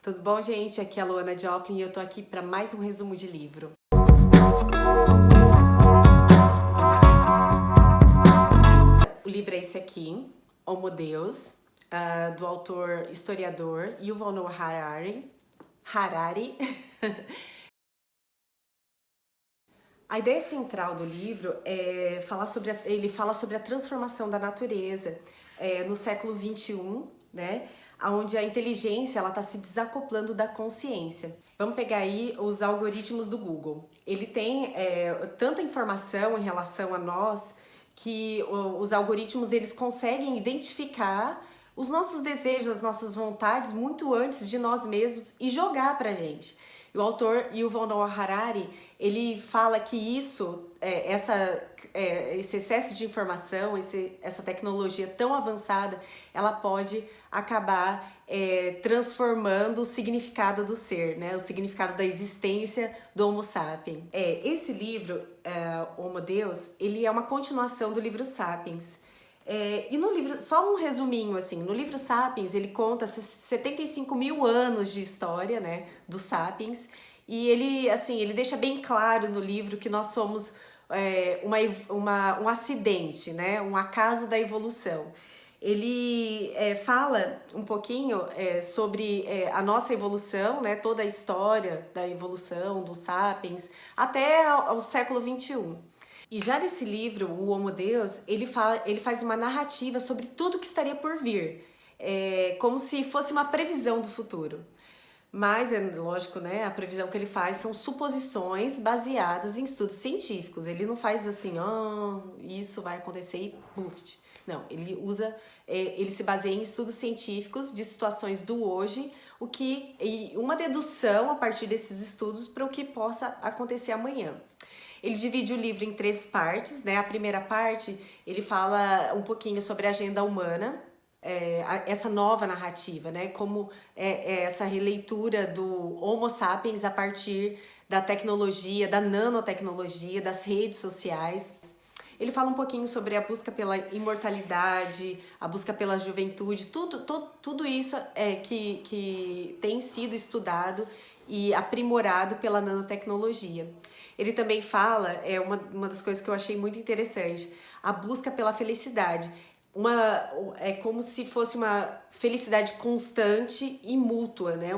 Tudo bom, gente? Aqui é a Luana Joplin e eu tô aqui para mais um resumo de livro. O livro é esse aqui, Homo Deus, do autor historiador Yuval Noah Harari. A ideia central do livro é ele fala sobre a transformação da natureza no século XXI, né? Onde a inteligência está se desacoplando da consciência. Vamos pegar aí os algoritmos do Google. Ele tem tanta informação em relação a nós que os algoritmos eles conseguem identificar os nossos desejos, as nossas vontades muito antes de nós mesmos e jogar pra gente. E o autor Yuval Noah Harari, ele fala que esse excesso de informação, essa tecnologia tão avançada, ela pode acabar transformando o significado do ser, né? O significado da existência do Homo sapiens. Esse livro, Homo Deus, ele é uma continuação do livro Sapiens. E no livro, só um resuminho assim, no livro Sapiens ele conta 75 mil anos de história, né, do Sapiens, e ele deixa bem claro no livro que nós somos um acidente, né, um acaso da evolução. Ele fala um pouquinho sobre a nossa evolução, né, toda a história da evolução do Sapiens até ao século XXI. E já nesse livro, o Homo Deus, ele faz uma narrativa sobre tudo que estaria por vir, como se fosse uma previsão do futuro. Mas, é lógico, né, a previsão que ele faz são suposições baseadas em estudos científicos. Ele não faz assim, isso vai acontecer e puf. Não, ele se baseia em estudos científicos de situações do hoje, e uma dedução a partir desses estudos para o que possa acontecer amanhã. Ele divide o livro em 3 partes, né? A primeira parte, ele fala um pouquinho sobre a agenda humana, essa nova narrativa, né? Como essa releitura do Homo sapiens a partir da tecnologia, da nanotecnologia, das redes sociais. Ele fala um pouquinho sobre a busca pela imortalidade, a busca pela juventude, tudo isso que tem sido estudado e aprimorado pela nanotecnologia. Ele também fala, uma das coisas que eu achei muito interessante, a busca pela felicidade. É como se fosse uma felicidade constante e mútua, né?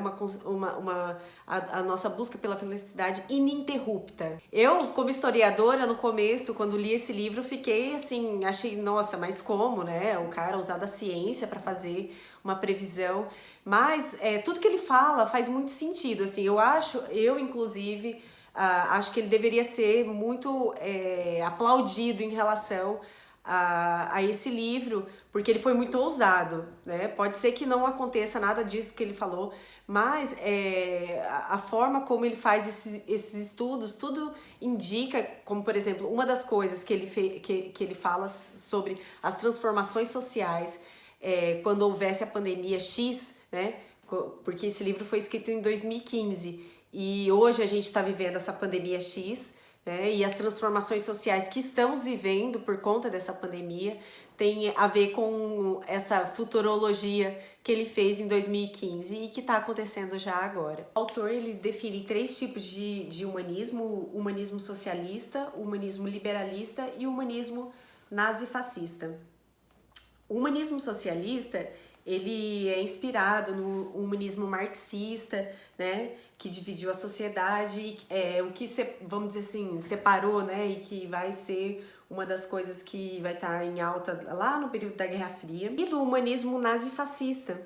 A nossa busca pela felicidade ininterrupta. Eu, como historiadora, no começo, quando li esse livro, fiquei assim, achei, nossa, mas como, né? O cara usar da ciência para fazer uma previsão. Mas tudo que ele fala faz muito sentido, assim, eu inclusive, acho que ele deveria ser muito aplaudido em relação a esse livro, porque ele foi muito ousado, né? Pode ser que não aconteça nada disso que ele falou, mas a forma como ele faz esses estudos, tudo indica, como por exemplo, uma das coisas que ele fala sobre as transformações sociais quando houvesse a pandemia X, né? Porque esse livro foi escrito em 2015 e hoje a gente está vivendo essa pandemia X, né? E as transformações sociais que estamos vivendo por conta dessa pandemia tem a ver com essa futurologia que ele fez em 2015 e que está acontecendo já agora. O autor ele define 3 tipos de humanismo: o humanismo socialista, o humanismo liberalista e o humanismo nazifascista. O humanismo socialista ele é inspirado no humanismo marxista, né, que dividiu a sociedade, o que, vamos dizer assim, separou, né, e que vai ser uma das coisas que vai estar em alta lá no período da Guerra Fria. E do humanismo nazifascista,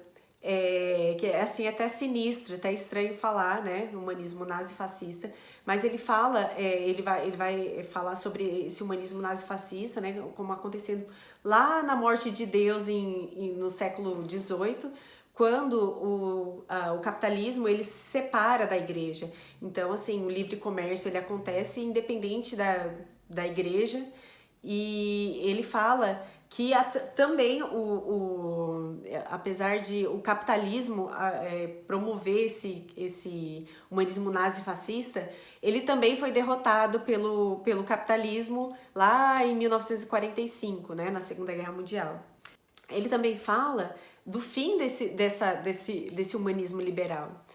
que é assim até sinistro, até estranho falar, né, humanismo nazifascista, mas ele fala, ele vai falar sobre esse humanismo nazifascista, né, como acontecendo lá na morte de Deus no século XVIII, quando o capitalismo ele se separa da igreja. Então, assim, o livre comércio ele acontece independente da igreja, e ele fala que também apesar de o capitalismo promover esse humanismo nazifascista, ele também foi derrotado pelo capitalismo lá em 1945, né, na Segunda Guerra Mundial. Ele também fala do fim desse humanismo liberal.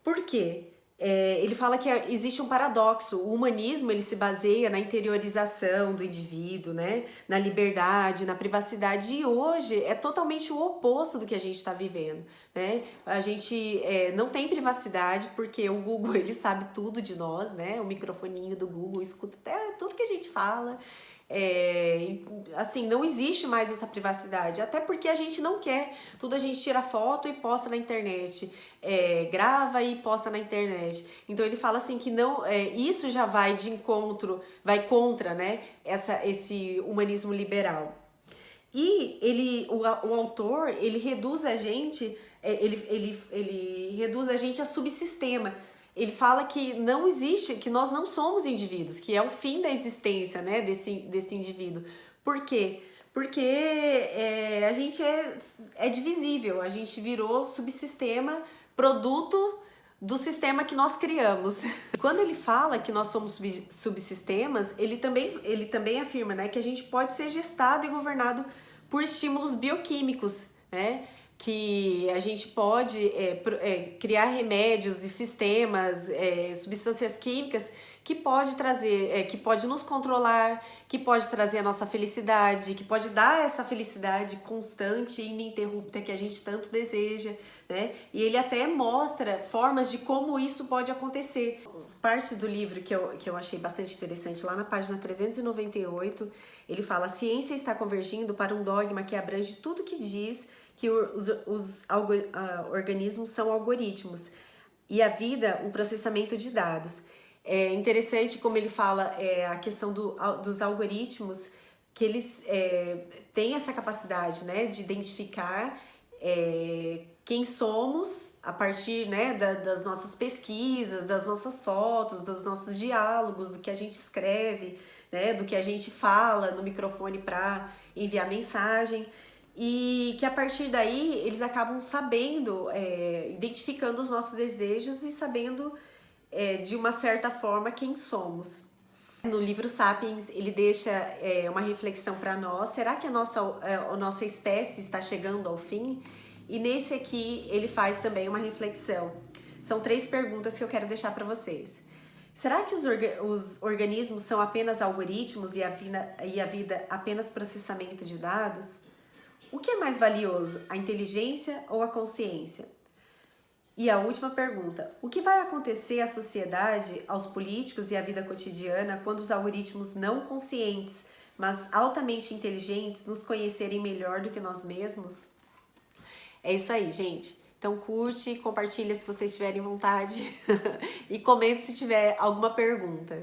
Por quê? Ele fala que existe um paradoxo. O humanismo ele se baseia na interiorização do indivíduo, né? Na liberdade, na privacidade, e hoje é totalmente o oposto do que a gente está vivendo, né? A gente não tem privacidade porque o Google ele sabe tudo de nós, né? O microfoninho do Google escuta até tudo que a gente fala. Assim, não existe mais essa privacidade, até porque a gente não quer. Tudo a gente tira foto e posta na internet, grava e posta na internet. Então ele fala assim que não, isso já vai de encontro, vai contra, né, esse humanismo liberal. E o autor, ele reduz a gente, ele reduz a gente a subsistema. Ele fala que não existe, que nós não somos indivíduos, que é o fim da existência, né, desse indivíduo. Por quê? Porque a gente é divisível, a gente virou subsistema, produto do sistema que nós criamos. Quando ele fala que nós somos subsistemas, ele também afirma, né, que a gente pode ser gestado e governado por estímulos bioquímicos, né? Que a gente pode criar remédios e sistemas, substâncias químicas que pode trazer, que pode nos controlar, que pode trazer a nossa felicidade, que pode dar essa felicidade constante e ininterrupta que a gente tanto deseja, né? E ele até mostra formas de como isso pode acontecer. Parte do livro que eu achei bastante interessante, lá na página 398, ele fala: a ciência está convergindo para um dogma que abrange tudo que diz que os organismos são algoritmos e a vida um processamento de dados. É interessante como ele fala a questão dos algoritmos, que eles têm essa capacidade, né, de identificar quem somos a partir, né, das nossas pesquisas, das nossas fotos, dos nossos diálogos, do que a gente escreve, né, do que a gente fala no microfone para enviar mensagem. E que a partir daí eles acabam sabendo, identificando os nossos desejos e sabendo de uma certa forma quem somos. No livro Sapiens ele deixa uma reflexão para nós: será que a nossa espécie está chegando ao fim? E nesse aqui ele faz também uma reflexão. São 3 perguntas que eu quero deixar para vocês. Será que os organismos são apenas algoritmos e a vida apenas processamento de dados? O que é mais valioso, a inteligência ou a consciência? E a última pergunta: o que vai acontecer à sociedade, aos políticos e à vida cotidiana quando os algoritmos não conscientes, mas altamente inteligentes, nos conhecerem melhor do que nós mesmos? É isso aí, gente. Então curte, compartilha se vocês tiverem vontade e comente se tiver alguma pergunta.